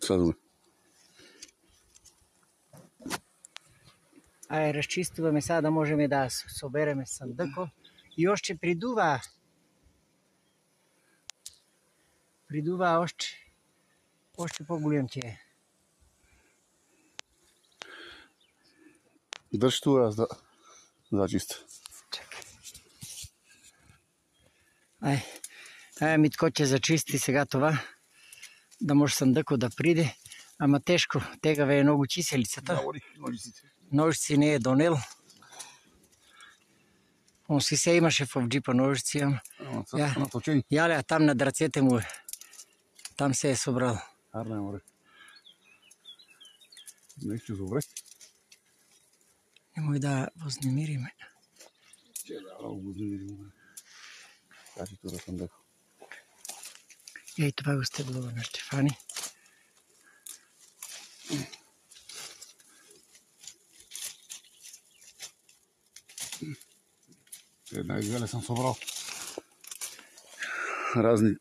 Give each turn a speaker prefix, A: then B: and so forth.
A: Sad uvijek.
B: Ай, разчистваме сега да можем да собереме сандъко. И още придува. Придува още по-голям ти е.
A: Drži tu, аз да зачиста.
B: Чакай. Ай, Митко ще зачисти сега това. Да може сандъко да приде. Ама тежко. Тегаве е много чиселицата. Ножици не е донел. Он си се имаше в джипа ножици. Яля, там над ръцете му е. Там се е събрал.
A: Арне, море. Нещо добре.
B: Немoj да вознемириме.
A: Че да вознемириме. Кажи това сандъко.
B: Ей, това го стебло на Штефани.
A: Една извеле съм събрал разни